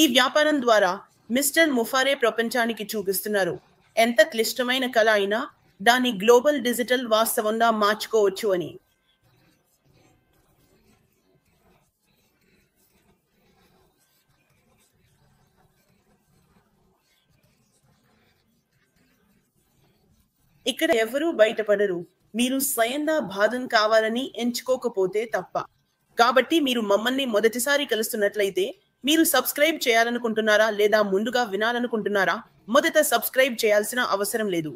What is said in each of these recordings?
ఈ వ్యాపారం ద్వారా మిస్టర్ ముఫారే ప్రపంచానికి చూపిస్తున్నారు ఎంత క్లిష్టమైన కళ అయినా దాన్ని గ్లోబల్ డిజిటల్ వాస్తవంగా మార్చుకోవచ్చు అని. ఇక్కడ ఎవరూ బయటపడరు, మీరు స్వయంగా బాధం కావాలని ఎంచుకోకపోతే తప్ప. కాబట్టి మీరు మమ్మల్ని మొదటిసారి కలుస్తున్నట్లయితే మీరు సబ్స్క్రైబ్ చేయాలనుకుంటున్నారా లేదా ముందుగా వినాలనుకుంటున్నారా? మొదట సబ్స్క్రైబ్ చేయాల్సిన అవసరం లేదు.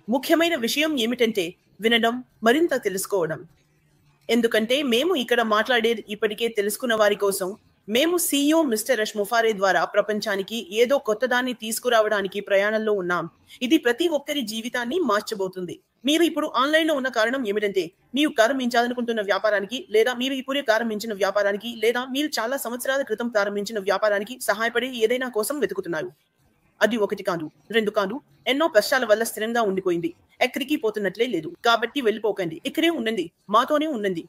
ముఖ్యమైన విషయం ఏమిటంటే వినడం, మరింత తెలుసుకోవడం. ఎందుకంటే మేము ఇక్కడ మాట్లాడేది ఇప్పటికే తెలుసుకున్న వారి కోసం. మేము CEO మిస్టర్ యష్ ముఫారే ద్వారా ప్రపంచానికి ఏదో కొత్తదాన్ని తీసుకురావడానికి ప్రయాణంలో ఉన్నాం. ఇది ప్రతి ఒక్కరి జీవితాన్ని మార్చబోతుంది. మీరు ఇప్పుడు ఆన్లైన్లో ఉన్న కారణం ఏమిటంటే మీరు ప్రారంభించాలనుకుంటున్న వ్యాపారానికి, లేదా మీరు ఇప్పుడే ప్రారంభించిన వ్యాపారానికి, లేదా మీరు చాలా సంవత్సరాల క్రితం ప్రారంభించిన వ్యాపారానికి సహాయపడే ఏదైనా కోసం వెతుకుతున్నారు. అది 1 కాదు, 2 కాదు, ఎన్నో కష్టాల వల్ల స్థిరంగా ఉండిపోయింది. ఎక్కడికి పోతున్నట్లే లేదు. కాబట్టి వెళ్ళిపోకండి, ఇక్కడే ఉండండి, మాతోనే ఉండండి.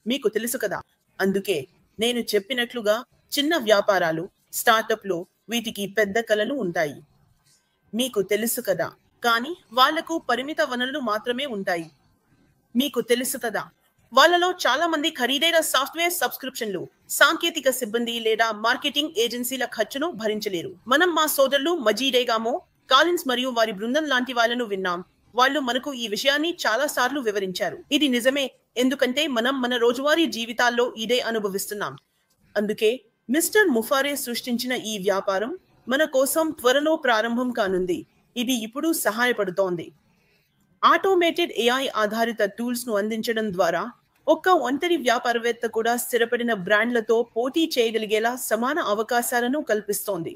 మీకు తెలుసు కదా, అందుకే నేను చెప్పినట్లుగా చిన్న వ్యాపారాలు, స్టార్టప్లు, వీటికి పెద్ద కలలు ఉంటాయి. మీకు తెలుసు కదా, కానీ వాళ్లకు పరిమిత వనరులు మాత్రమే ఉంటాయి. మీకు తెలుసు కదా, వాళ్ళలో చాలా మంది ఖరీదైన సాఫ్ట్వేర్ సబ్స్క్రిప్షన్లు, సాంకేతిక సిబ్బంది లేదా మార్కెటింగ్ ఏజెన్సీల ఖర్చును భరించలేరు. మనం మా సోదరులు మజీడేగామో, కాలిన్స్ మరియు వారి బృందం లాంటి వాళ్ళను విన్నాం. వాళ్ళు మనకు ఈ విషయాన్ని చాలా సార్లు వివరించారు. ఇది నిజమే, ఎందుకంటే మనం మన రోజువారీ జీవితాల్లో ఇదే అనుభవిస్తున్నాం. అందుకే మిస్టర్ ముఫారే సృష్టించిన ఈ వ్యాపారం మన కోసం త్వరలో ప్రారంభం కానుంది. ఇది ఇప్పుడు సహాయపడుతోంది. ఆటోమేటెడ్ AI ఆధారిత టూల్స్ ను అందించడం ద్వారా ఒక్క ఒంటరి వ్యాపారవేత్త కూడా స్థిరపడిన బ్రాండ్లతో పోటీ చేయగలిగేలా సమాన అవకాశాలను కల్పిస్తోంది.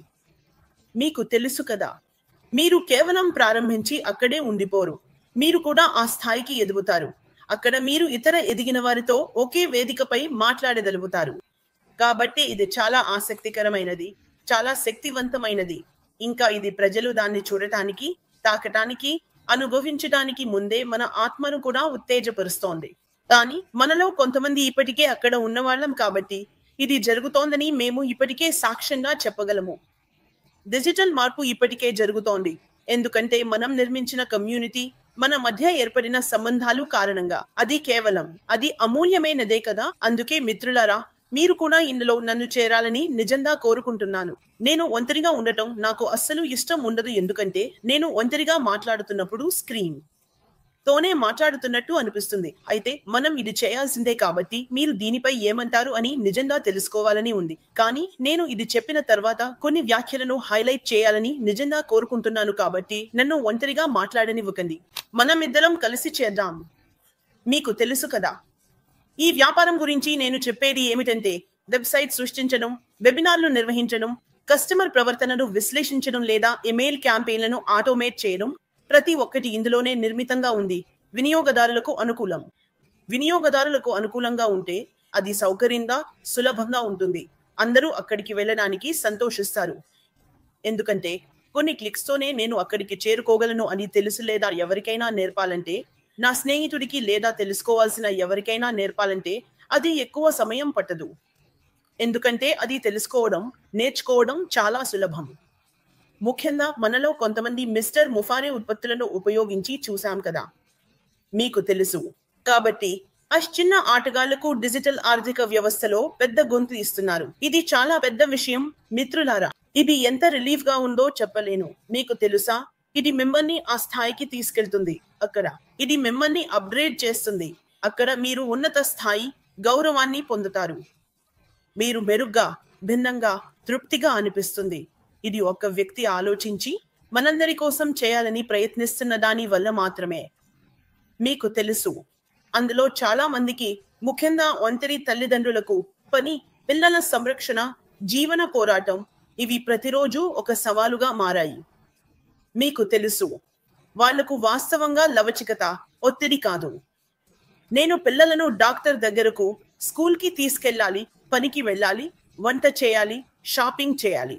మీకు తెలుసు కదా, మీరు కేవలం ప్రారంభించి అక్కడే ఉండిపోరు. మీరు కూడా ఆ స్థాయికి ఎదుగుతారు. అక్కడ మీరు ఇతర ఎదిగిన వారితో ఒకే వేదికపై మాట్లాడగలుగుతారు. కాబట్టి ఇది చాలా ఆసక్తికరమైనది, చాలా శక్తివంతమైనది. ఇంకా ఇది ప్రజలు దాన్ని చూడటానికి, తాకటానికి, అనుభవించడానికి ముందే మన ఆత్మను కూడా ఉత్తేజపరుస్తోంది. కానీ మనలో కొంతమంది ఇప్పటికే అక్కడ ఉన్నవాళ్ళం కాబట్టి ఇది జరుగుతోందని మేము ఇప్పటికే సాక్ష్యంగా చెప్పగలము. డిజిటల్ మార్పు ఇప్పటికే జరుగుతోంది, ఎందుకంటే మనం నిర్మించిన కమ్యూనిటీ, మన మధ్య ఏర్పడిన సంబంధాలు కారణంగా. అది అమూల్యమైనదే కదా. అందుకే మిత్రులారా, మీరు కూడా ఇందులో నన్ను చేరాలని నిజంగా కోరుకుంటున్నాను. నేను ఒంటరిగా ఉండటం నాకు అస్సలు ఇష్టం ఉండదు, ఎందుకంటే నేను ఒంటరిగా మాట్లాడుతున్నప్పుడు స్క్రీన్ తోనే మాట్లాడుతున్నట్టు అనిపిస్తుంది. అయితే మనం ఇది చేయాల్సిందే, కాబట్టి మీరు దీనిపై ఏమంటారు అని నిజంగా తెలుసుకోవాలని ఉంది. కానీ నేను ఇది చెప్పిన తర్వాత కొన్ని వ్యాఖ్యలను హైలైట్ చేయాలని నిజంగా కోరుకుంటున్నాను, కాబట్టి నన్ను ఒంటరిగా మాట్లాడనివ్వకండి. మనమిద్దరం కలిసి చేద్దాం. మీకు తెలుసు కదా, ఈ వ్యాపారం గురించి నేను చెప్పేది ఏమిటంటే వెబ్సైట్ సృష్టించడం, వెబినార్లు నిర్వహించడం, కస్టమర్ ప్రవర్తనను విశ్లేషించడం లేదా ఇమెయిల్ క్యాంపెయిన్లను ఆటోమేట్ చేయడం, ప్రతి ఒక్కటి ఇందులోనే నిర్మితంగా ఉంది. వినియోగదారులకు అనుకూలంగా ఉంటే అది సౌకర్యంగా, సులభంగా ఉంటుంది. అందరూ అక్కడికి వెళ్ళడానికి సంతోషిస్తారు, ఎందుకంటే కొన్ని క్లిక్స్తోనే నేను అక్కడికి చేరుకోగలను అని తెలుసు. లేదా ఎవరికైనా నేర్పాలంటే, నా స్నేహితుడికి లేదా తెలుసుకోవాల్సిన ఎవరికైనా నేర్పాలంటే అది ఎక్కువ సమయం పట్టదు, ఎందుకంటే అది నేర్చుకోవడం చాలా సులభం. ముఖ్యంగా మనలో కొంతమంది మిస్టర్ ముఫారే ఉత్పత్తులను ఉపయోగించి చూశాం కదా, మీకు తెలుసు. కాబట్టి చిన్న ఆటగాళ్లకు డిజిటల్ ఆర్థిక వ్యవస్థలో పెద్ద గొంతు ఇస్తున్నారు. ఇది చాలా పెద్ద విషయం మిత్రులారా. ఇది ఎంత రిలీఫ్ గా ఉందో చెప్పలేను. మీకు తెలుసా, ఇది మిమ్మల్ని ఆ స్థాయికి తీసుకెళ్తుంది. ఇది మిమ్మల్ని అప్గ్రేడ్ చేస్తుంది. అక్కడ మీరు ఉన్నత స్థాయి గౌరవాన్ని పొందుతారు. మీరు మెరుగ్గా, భిన్నంగా, తృప్తిగా అనిపిస్తుంది. ఇది ఒక వ్యక్తి ఆలోచించి మనందరి కోసం చేయాలని ప్రయత్నిస్తున్న దాని వల్ల మాత్రమే. మీకు తెలుసు, అందులో చాలా మందికి, ముఖ్యంగా ఒంటరి తల్లిదండ్రులకు పని, పిల్లల సంరక్షణ, జీవన పోరాటం, ఇవి ప్రతిరోజు ఒక సవాలుగా మారాయి. మీకు తెలుసు, వాళ్లకు వాస్తవంగా లవచికత, ఒత్తిడి కాదు. నేను పిల్లలను డాక్టర్ దగ్గరకు, స్కూల్కి తీసుకెళ్ళాలి, పనికి వెళ్ళాలి, వంట చేయాలి, షాపింగ్ చేయాలి.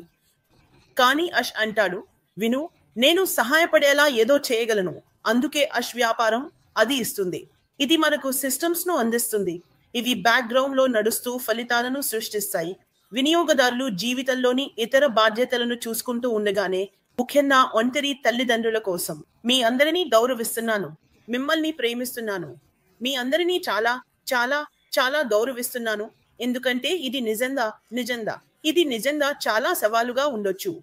కానీ అష్ అంటాడు, విను, నేను సహాయపడేలా ఏదో చేయగలను. అందుకే అష్ వ్యాపారం అది ఇస్తుంది. ఇది మనకు సిస్టమ్స్ ను అందిస్తుంది. ఇవి బ్యాక్గ్రౌండ్ లో నడుస్తూ ఫలితాలను సృష్టిస్తాయి. వినియోగదారులు జీవితంలోని ఇతర బాధ్యతలను చూసుకుంటూ ఉండగానే, ముఖ్యంగా ఒంటరి తల్లిదండ్రుల కోసం మీ అందరినీ గౌరవిస్తున్నాను. మిమ్మల్ని ప్రేమిస్తున్నాను. మీ అందరినీ చాలా చాలా చాలా గౌరవిస్తున్నాను. ఎందుకంటే ఇది నిజంగా చాలా సవాలుగా ఉండొచ్చు.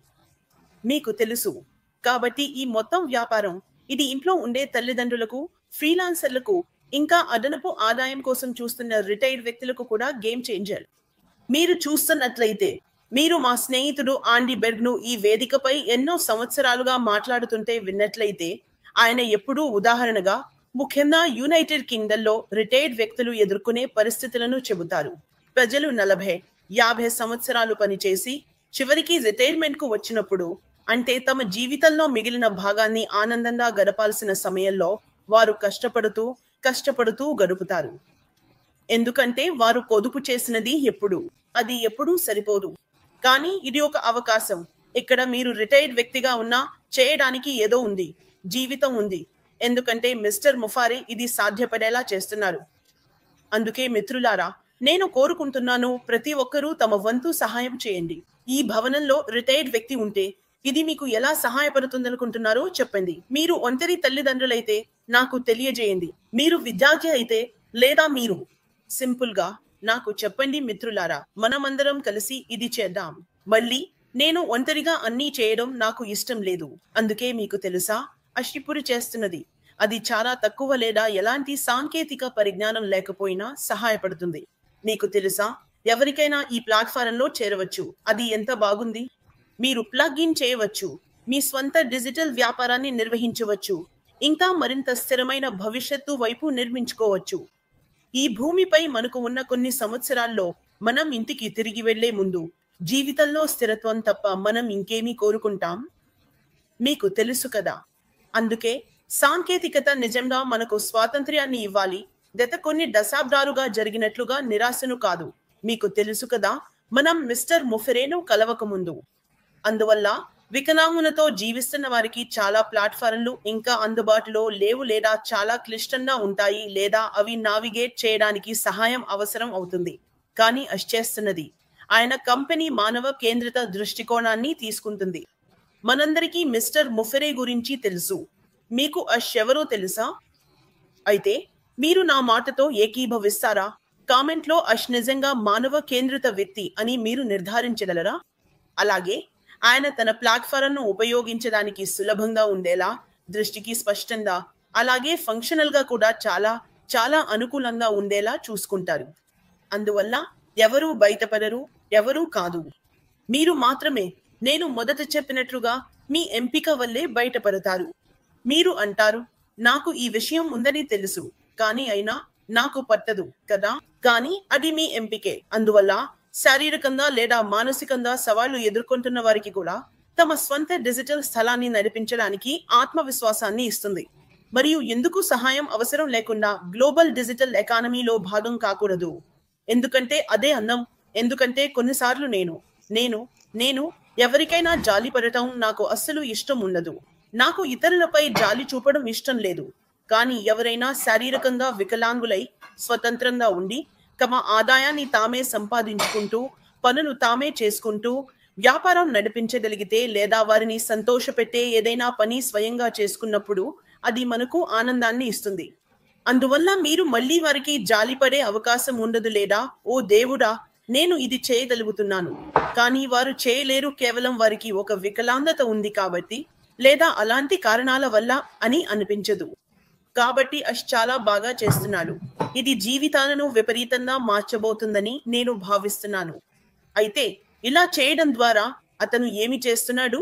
మీకు తెలుసు. కాబట్టి ఈ మొత్తం వ్యాపారం ఇది ఇంట్లో ఉండే తల్లిదండ్రులకు, ఫ్రీలాన్సర్లకు, ఇంకా అదనపు ఆదాయం కోసం చూస్తున్న రిటైర్డ్ వ్యక్తులకు కూడా గేమ్ చేంజర్. మీరు చూస్తున్నట్లయితే, మీరు మా స్నేహితుడు ఆండీ బెర్గ్ను ఈ వేదికపై ఎన్నో సంవత్సరాలుగా మాట్లాడుతుంటే విన్నట్లయితే, ఆయన ఎప్పుడూ ఉదాహరణగా, ముఖ్యంగా యునైటెడ్ కింగ్డమ్‌లో రిటైర్డ్ వ్యక్తులు ఎదుర్కొనే పరిస్థితులను చెబుతారు. ప్రజలు 40, 50 సంవత్సరాలు పనిచేసి చివరికి రిటైర్మెంట్‌కు వచ్చినప్పుడు, అంటే తమ జీవితంలో మిగిలిన భాగాన్ని ఆనందంగా గడపాల్సిన సమయంలో వారు కష్టపడుతూ గడుపుతారు. ఎందుకంటే వారు పొదుపు చేసినది అది ఎప్పుడూ సరిపోదు. కానీ ఇది ఒక అవకాశం. ఇక్కడ మీరు రిటైర్డ్ వ్యక్తిగా ఉన్నా చేయడానికి ఏదో ఉంది. జీవితం ఉంది. ఎందుకంటే మిస్టర్ ముఫారే ఇది సాధ్యపడేలా చేస్తున్నారు. అందుకే మిత్రులారా, నేను కోరుకుంటున్నాను, ప్రతి ఒక్కరూ తమ వంతు సహాయం చేయండి. ఈ భవనంలో రిటైర్డ్ వ్యక్తి ఉంటే ఇది మీకు ఎలా సహాయపడుతుందనుకుంటున్నారో చెప్పండి. మీరు ఒంటరి తల్లిదండ్రులైతే నాకు తెలియజేయండి. మీరు విద్యార్థి అయితే లేదా మీరు సింపుల్ గా నాకు చెప్పండి మిత్రులారా. మనమందరం కలిసి ఇది చేద్దాం. మళ్ళీ నేను ఒంటరిగా అన్నీ చేయడం నాకు ఇష్టం లేదు. అందుకే మీకు తెలుసా, అషిపురు చేస్తున్నది అది చాలా తక్కువ లేదా ఎలాంటి సాంకేతిక పరిజ్ఞానం లేకపోయినా సహాయపడుతుంది. మీకు తెలుసా, ఎవరికైనా ఈ ప్లాట్ఫారంలో చేరవచ్చు. అది ఎంత బాగుంది. మీరు ప్లగ్ ఇన్ చేయవచ్చు. మీ స్వంత డిజిటల్ వ్యాపారాన్ని నిర్వహించవచ్చు. ఇంకా మరింత స్థిరమైన భవిష్యత్తు వైపు నిర్మించుకోవచ్చు. ఈ భూమిపై మనకు ఉన్న కొన్ని సంవత్సరాల్లో మనం ఇంటికి తిరిగి వెళ్లే ముందు జీవితంలో స్థిరత్వం తప్ప మనం ఇంకేమీ కోరుకుంటాం? మీకు తెలుసు కదా. అందుకే సాంకేతికత నిజంగా మనకు స్వాతంత్ర్యాన్ని ఇవ్వాలి. గత కొన్ని దశాబ్దాలుగా జరిగినట్లుగా నిరాశను కాదు. మీకు తెలుసు కదా, మనం మిస్టర్ ముఫరేను కలవకముందు. అందువల్ల వికలాంగులతో జీవిస్తున్న వారికి చాలా ప్లాట్ఫారంలు ఇంకా అందుబాటులో లేవు లేదా చాలా క్లిష్టంగా ఉంటాయి లేదా అవి నావిగేట్ చేయడానికి సహాయం అవసరం అవుతుంది. కానీ చేస్తున్నది ఆయన కంపెనీ మానవ కేంద్రిత దృష్టికోణాన్ని తీసుకుంటుంది. మనందరికీ మిస్టర్ ముఫరే గురించి తెలుసు. మీకు ఎవరో తెలుసా? అయితే మీరు నా మాటతో ఏకీభవిస్తారా? కామెంట్లో నిజంగా మానవ కేంద్రిత వ్యక్తి అని మీరు నిర్ధారించగలరా? అలాగే ఆయన తన ప్లాట్ఫారంను ఉపయోగించడానికి సులభంగా ఉండేలా, దృష్టికి స్పష్టంగా, అలాగే ఫంక్షనల్ గా కూడా చాలా చాలా అనుకూలంగా ఉండేలా చూసుకుంటారు. అందువల్ల ఎవరూ బయటపడరు, ఎవరూ కాదు. మీరు మాత్రమే నేను మొదట చెప్పినట్లుగా మీ ఎంపిక వల్లే బయటపడతారు. మీరు అంటారు, నాకు ఈ విషయం ఉందని తెలుసు, కానీ అయినా నాకు పట్టదు కదా. కానీ అది మీ ఎంపికే. అందువల్ల శారీరకంగా లేదా మానసికంగా సవాళ్లు ఎదుర్కొంటున్న వారికి కూడా తమ స్వంత డిజిటల్ స్థలాన్ని నడిపించడానికి ఆత్మవిశ్వాసాన్ని ఇస్తుంది. మరియు ఎందుకు సహాయం అవసరం లేకుండా గ్లోబల్ డిజిటల్ ఎకానమీలో భాగం కాకూడదు? ఎందుకంటే అదే అందం. ఎందుకంటే కొన్నిసార్లు నేను ఎవరికైనా జాలి పడటం నాకు అస్సలు ఇష్టం ఉండదు. నాకు ఇతరులపై జాలి చూపడం ఇష్టం లేదు. కానీ ఎవరైనా శారీరకంగా వికలాంగులై స్వతంత్రంగా ఉండి తమ ఆదాయాన్ని తామే సంపాదించుకుంటూ, పనులు తామే చేసుకుంటూ వ్యాపారం నడిపించగలిగితే లేదా వారిని సంతోషపెట్టే ఏదైనా పని స్వయంగా చేసుకున్నప్పుడు అది మనకు ఆనందాన్ని ఇస్తుంది. అందువల్ల మీరు మళ్ళీ వారికి జాలిపడే అవకాశం ఉండదు లేదా ఓ దేవుడా నేను ఇది చేయగలుగుతున్నాను కానీ వారు చేయలేరు కేవలం వారికి ఒక వికలాంగత ఉంది కాబట్టి లేదా అలాంటి కారణాల వల్ల అని అనిపించదు. కాబట్టి చాలా బాగా చేస్తున్నాడు. ఇది జీవితాలను విపరీతంగా మార్చబోతుందని నేను భావిస్తున్నాను. అయితే ఇలా చేయడం ద్వారా అతను ఏమి చేస్తున్నాడు?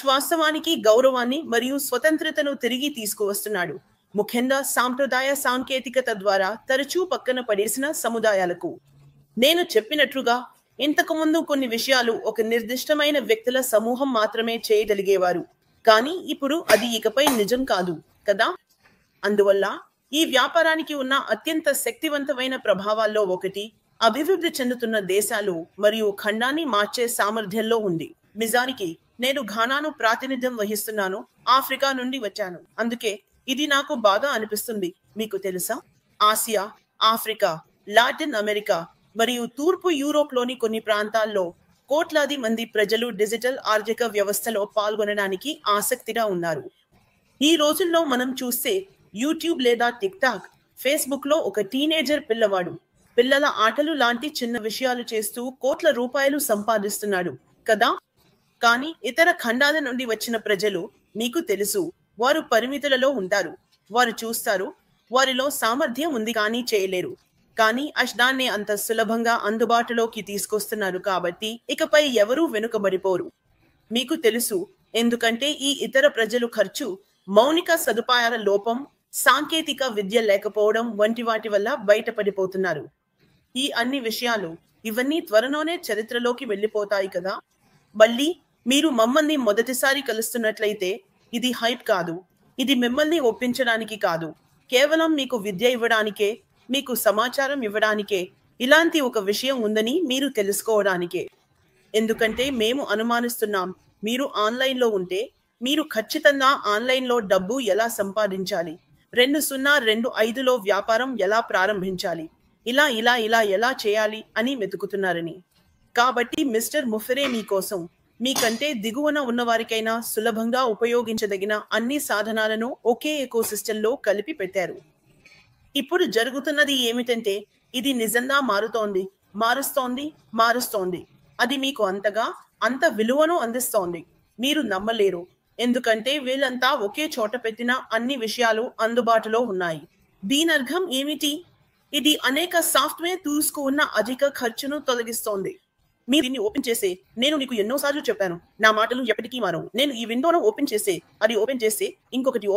వాస్తవానికి గౌరవాన్ని మరియు స్వతంత్రతను తిరిగి తీసుకువస్తున్నాడు. ముఖ్యంగా సాంప్రదాయ సాంకేతికత ద్వారా తరచూ పక్కన పడేసిన సముదాయాలకు. నేను చెప్పినట్లుగా ఇంతకుముందు కొన్ని విషయాలు ఒక నిర్దిష్టమైన వ్యక్తుల సమూహం మాత్రమే చేయగలిగేవారు. కానీ ఇప్పుడు అది ఇకపై నిజం కాదు కదా. అందువల్ల ఈ వ్యాపారానికి ఉన్న అత్యంత శక్తివంతమైన ప్రభావాల్లో ఒకటి అభివృద్ధి చెందుతున్న దేశాలు మరియు ఖండాన్ని మార్చే సామర్థ్యంలో ఉంది. నిజానికి నేను ఘానాను ప్రాతినిధ్యం వహిస్తున్నాను. ఆఫ్రికా నుండి వచ్చాను. అందుకే ఇది నాకు బాగా అనిపిస్తుంది. మీకు తెలుసా, ఆసియా, ఆఫ్రికా, లాటిన్ అమెరికా మరియు తూర్పు యూరోప్లోని కొన్ని ప్రాంతాల్లో కోట్లాది మంది ప్రజలు డిజిటల్ ఆర్థిక వ్యవస్థలో పాల్గొనడానికి ఆసక్తిగా ఉన్నారు. ఈ రోజుల్లో మనం చూస్తే యూట్యూబ్ లేదా టిక్టాక్, ఫేస్బుక్ లో ఒక టీనేజర్ పిల్లవాడు పిల్లల ఆటలు లాంటి చిన్న విషయాలు చేస్తూ కోట్ల రూపాయలు సంపాదిస్తున్నాడు కదా. కానీ ఇతర ఖండాల నుండి వచ్చిన ప్రజలు, మీకు తెలుసు, వారు పరిమితులలో ఉంటారు. వారు చూస్తారు, వారిలో సామర్థ్యం ఉంది కానీ చేయలేరు. కానీ దాన్ని అంత సులభంగా అందుబాటులోకి తీసుకొస్తున్నారు కాబట్టి ఇకపై ఎవరూ వెనుకబడిపోరు. మీకు తెలుసు, ఎందుకంటే ఈ ఇతర ప్రజలు ఖర్చు, మౌలిక సదుపాయాల లోపం, సాంకేతిక విద్య లేకపోవడం వంటి వాటి వల్ల బయటపడిపోతున్నారు. ఈ అన్ని విషయాలు, ఇవన్నీ త్వరలోనే చరిత్రలోకి వెళ్ళిపోతాయి కదా. మళ్ళీ మీరు మమ్మల్ని మొదటిసారి కలుస్తున్నట్లయితే ఇది హైప్ కాదు, ఇది మిమ్మల్ని ఒప్పించడానికి కాదు, కేవలం మీకు విద్య ఇవ్వడానికే, మీకు సమాచారం ఇవ్వడానికే, ఇలాంటి ఒక విషయం ఉందని మీరు తెలుసుకోవడానికే. ఎందుకంటే మేము అనుమానిస్తున్నాం, మీరు ఆన్లైన్లో ఉంటే మీరు ఖచ్చితంగా ఆన్లైన్లో డబ్బు ఎలా సంపాదించాలి, 2025లో వ్యాపారం ఎలా ప్రారంభించాలి, ఇలా ఇలా ఇలా ఎలా చేయాలి అని వెతుకుతున్నారని. కాబట్టి మిస్టర్ ముఫెరే మీకోసం, మీకంటే దిగువన ఉన్నవారికైనా సులభంగా ఉపయోగించదగిన అన్ని సాధనాలను ఒకే ఎకోసిస్టంలో కలిపి పెట్టారు. ఇప్పుడు జరుగుతున్నది ఏమిటంటే ఇది నిజంగా మారుస్తోంది. అది మీకు అంత విలువను అందిస్తోంది. మీరు నమ్మలేరు, ఎందుకంటే వీళ్ళంతా ఒకే చోట పెట్టిన అన్ని విషయాలు అందుబాటులో ఉన్నాయి. దీనర్థం ఏమిటి? ఇది అనేక సాఫ్ట్వేర్ టూల్స్ కు ఉన్న అధిక ఖర్చును తొలగిస్తోంది. మీరు దీన్ని ఓపెన్ చేస్తే, నేను నీకు ఎన్నోసార్లు చెప్పాను, నా మాటలు ఎప్పటికీ మారవు. నేను ఈ విండోను ఓపెన్ చేస్తే, అది ఓపెన్ చేస్తే, ఇంకొకటి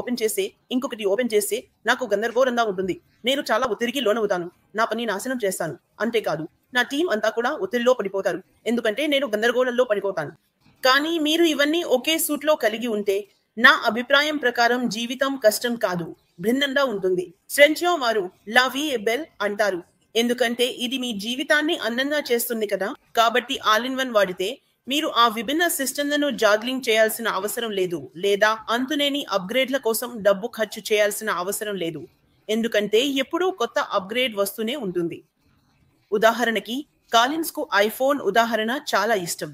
ఓపెన్ చేస్తే నాకు గందరగోళంగా ఉంటుంది. నేను చాలా ఒత్తిడికి లోనవుతాను, నా పని నాశనం చేస్తాను. అంతేకాదు, నా టీం అంతా కూడా ఒత్తిడిలో పడిపోతారు, ఎందుకంటే నేను గందరగోళంలో పడిపోతాను. కానీ మీరు ఇవన్నీ ఒకే సూట్లో కలిగి ఉంటే, నా అభిప్రాయం ప్రకారం జీవితం కష్టం కాదు, భిన్నంగా ఉంటుంది. ఫ్రెంచ్లో వారు లా వీ ఏ బెల్ అంటారు, ఎందుకంటే ఇది మీ జీవితాన్ని అందంగా చేస్తుంది కదా. కాబట్టి ఆల్ ఇన్ వన్ వాడితే మీరు ఆ విభిన్న సిస్టంలను జాగ్లింగ్ చేయాల్సిన అవసరం లేదు, లేదా అంతులేని అప్గ్రేడ్ల కోసం డబ్బు ఖర్చు చేయాల్సిన అవసరం లేదు, ఎందుకంటే ఎప్పుడూ కొత్త అప్గ్రేడ్ వస్తూనే ఉంటుంది. ఉదాహరణకి, కాలిన్స్ కు ఐఫోన్ ఉదాహరణ చాలా ఇష్టం.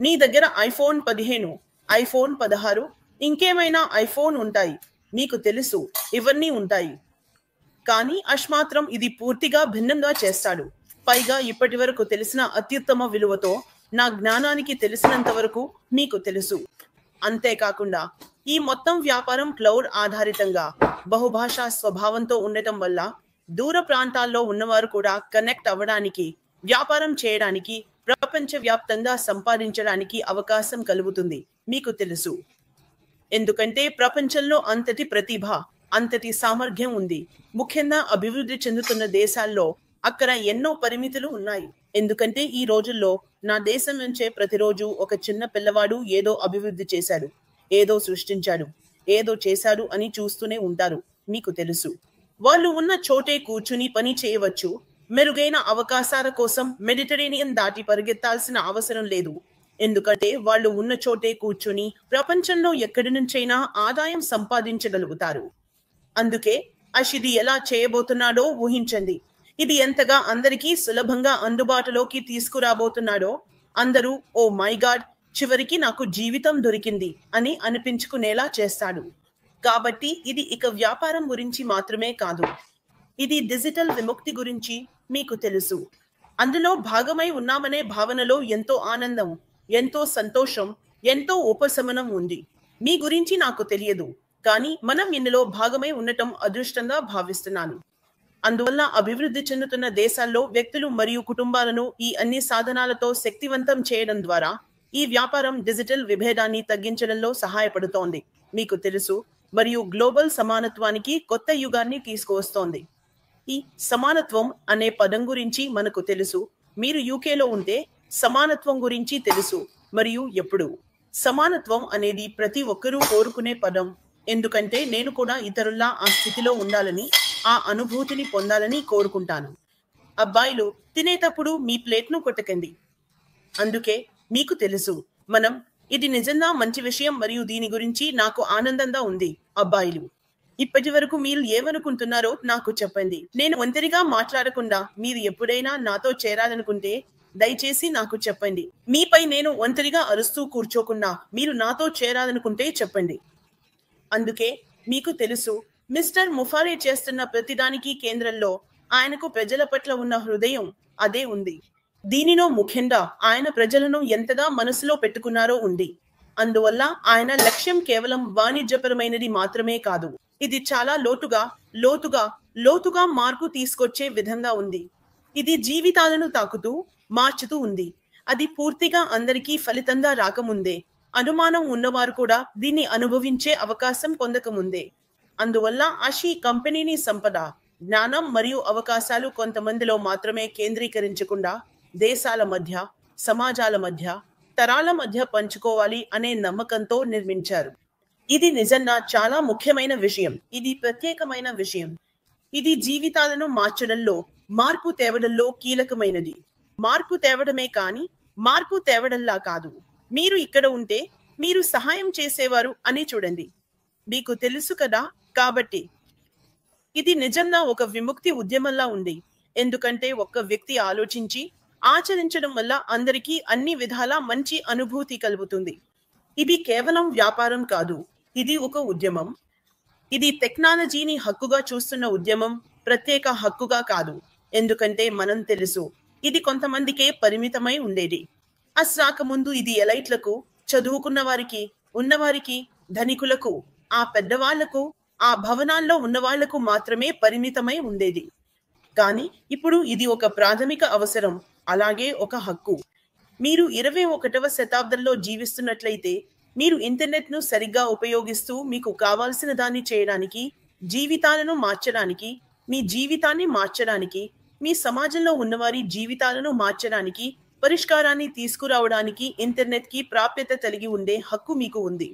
నీ దగ్గర ఐఫోన్ 15, ఐఫోన్ 16, ఇంకేమైనా ఐఫోన్ ఉంటాయి, మీకు తెలుసు, ఇవన్నీ ఉంటాయి. కానీ మాత్రం ఇది పూర్తిగా భిన్నంగా చేస్తాడు. పైగా ఇప్పటి వరకు తెలిసిన అత్యుత్తమ విలువతో, నా జ్ఞానానికి తెలిసినంత వరకు మీకు తెలుసు. అంతేకాకుండా ఈ మొత్తం వ్యాపారం క్లౌడ్ ఆధారితంగా, బహుభాషా స్వభావంతో ఉండటం వల్ల దూర ప్రాంతాల్లో ఉన్నవారు కూడా కనెక్ట్ అవ్వడానికి, వ్యాపారం చేయడానికి, ప్రపంచవ్యాప్తంగా సంపాదించడానికి అవకాశం కలుగుతుంది. మీకు తెలుసు, ఎందుకంటే ప్రపంచంలో అంతటి ప్రతిభ, అంతటి సామర్థ్యం ఉంది. ముఖ్యంగా అభివృద్ధి చెందుతున్న దేశాల్లో అక్కడ ఎన్నో పరిమితులు ఉన్నాయి. ఎందుకంటే ఈ రోజుల్లో నా దేశం నుంచే ప్రతిరోజు ఒక చిన్న పిల్లవాడు ఏదో అభివృద్ధి చేశాడు, ఏదో సృష్టించాడు, ఏదో చేశాడు అని చూస్తూనే ఉంటారు. మీకు తెలుసు, వాళ్ళు ఉన్న చోటే కూర్చుని పని చేయవచ్చు. మెరుగైన అవకాశాల కోసం మెడిటరేనియన్ దాటి పరిగెత్తాల్సిన అవసరం లేదు, ఎందుకంటే వాళ్ళు ఉన్న చోటే కూర్చుని ప్రపంచంలో ఎక్కడి నుంచైనా ఆదాయం సంపాదించగలుగుతారు. అందుకే ఇది ఎలా చేయబోతున్నాడో ఊహించండి. ఇది ఎంతగా అందరికీ సులభంగా అందుబాటులోకి తీసుకురాబోతున్నాడో అందరూ ఓ మై గాడ్, చివరికి నాకు జీవితం దొరికింది అని అనిపించుకునేలా చేస్తాడు. కాబట్టి ఇది ఇక వ్యాపారం గురించి మాత్రమే కాదు, ఇది డిజిటల్ విముక్తి గురించి. మీకు తెలుసు, అందులో భాగమై ఉన్నామనే భావనలో ఎంతో ఆనందం, ఎంతో సంతోషం, ఎంతో ఉపశమనం ఉంది. మీ గురించి నాకు తెలియదు, కానీ మనం ఇందులో భాగమై ఉండటం అదృష్టంగా భావిస్తున్నాను. అందువల్ల అభివృద్ధి చెందుతున్న దేశాల్లో వ్యక్తులు మరియు కుటుంబాలను ఈ అన్ని సాధనాలతో శక్తివంతం చేయడం ద్వారా ఈ వ్యాపారం డిజిటల్ విభేదాన్ని తగ్గించడంలో సహాయపడుతోంది. మీకు తెలుసు, మరియు గ్లోబల్ సమానత్వానికి కొత్త యుగాన్ని తీసుకువస్తోంది. ఈ సమానత్వం అనే పదం గురించి మనకు తెలుసు. మీరు యూకేలో ఉంటే సమానత్వం గురించి తెలుసు. మరియు ఎప్పుడు సమానత్వం అనేది ప్రతి ఒక్కరూ కోరుకునే పదం, ఎందుకంటే నేను కూడా ఇతరుల్లా ఆ స్థితిలో ఉండాలని, ఆ అనుభూతిని పొందాలని కోరుకుంటాను. అబ్బాయిలు, తినేటప్పుడు మీ ప్లేట్ను కొట్టకండి. అందుకే మీకు తెలుసు, ఇది నిజంగా మంచి విషయం మరియు దీని గురించి నాకు ఆనందంగా ఉంది. అబ్బాయిలు, ఇప్పటి వరకు మీరు ఏమనుకుంటున్నారో నాకు చెప్పండి. నేను ఒంటరిగా మాట్లాడకుండా మీరు ఎప్పుడైనా నాతో చేరాలనుకుంటే దయచేసి నాకు చెప్పండి. మీపై నేను ఒంటరిగా అరుస్తూ కూర్చోకుండా మీరు నాతో చేరాలనుకుంటే చెప్పండి. అందుకే మీకు తెలుసు, మిస్టర్ ముఫారే చేస్తున్న ప్రతిదానికి కేంద్రంలో ఆయనకు ప్రజల పట్ల ఉన్న హృదయం అదే ఉంది. దీనిలో ముఖ్యంగా ఆయన ప్రజలను ఎంతగా మనసులో పెట్టుకున్నారో ఉంది. అందువల్ల ఆయన లక్ష్యం కేవలం వాణిజ్యపరమైనది మాత్రమే కాదు. ఇది చాలా లోతుగా మార్పు తీసుకొచ్చే విధంగా ఉంది. ఇది జీవితాలను తాకుతూ మార్చుతూ ఉంది. అది పూర్తిగా అందరికీ ఫలితంగా రాకముందే, అనుమానం ఉన్నవారు కూడా దీన్ని అనుభవించే అవకాశం పొందకముందే. అందువల్ల ఆషీ కంపెనీని సంపద, జ్ఞానం మరియు అవకాశాలు కొంతమందిలో మాత్రమే కేంద్రీకరించకుండా దేశాల మధ్య, సమాజాల మధ్య, తరాల మధ్య పంచుకోవాలి అనే నమ్మకంతో నిర్మించారు. ఇది నిజంగా చాలా ముఖ్యమైన విషయం. ఇది ప్రత్యేకమైన విషయం. ఇది జీవితాలను మార్చడంలో, మార్పు తేవడంలో కీలకమైనది. మార్పు తేవడమే కాని మార్పు తేవడంలా కాదు. మీరు ఇక్కడ ఉంటే మీరు సహాయం చేసేవారు అని చూడండి. మీకు తెలుసు కదా. కాబట్టి ఇది నిజంగా ఒక విముక్తి ఉద్యమంలా ఉంది. ఎందుకంటే ఒక్క వ్యక్తి ఆలోచించి ఆచరించడం వల్ల అందరికీ అన్ని విధాలా మంచి అనుభూతి కలుగుతుంది. ఇది కేవలం వ్యాపారం కాదు. ఇది ఒక ఉద్యమం. ఇది టెక్నాలజీని హక్కుగా చూస్తున్న ఉద్యమం, ప్రత్యేక హక్కుగా కాదు. ఎందుకంటే మనం తెలుసు, ఇది కొంతమందికే పరిమితమై ఉండేది. అస్రాకముందు ఇది ఎలైట్లకు, చదువుకున్న వారికి, ఉన్నవారికి, ధనికులకు, ఆ పెద్దవాళ్లకు, ఆ భవనాల్లో ఉన్నవాళ్లకు మాత్రమే పరిమితమై ఉండేది. కానీ ఇప్పుడు ఇది ఒక ప్రాథమిక అవసరం, అలాగే ఒక హక్కు. మీరు 21వ శతాబ్దంలో జీవిస్తున్నట్లయితే మీరు ఇంటర్నెట్ను సరిగ్గా ఉపయోగిస్తూ మీకు కావాల్సిన దాన్ని చేయడానికి, జీవితాలను మార్చడానికి, మీ జీవితాన్ని మార్చడానికి, మీ సమాజంలో ఉన్నవారి జీవితాలను మార్చడానికి, పరిష్కారాన్ని తీసుకురావడానికి ఇంటర్నెట్కి ప్రాప్యత కలిగి ఉండే హక్కు మీకు ఉంది.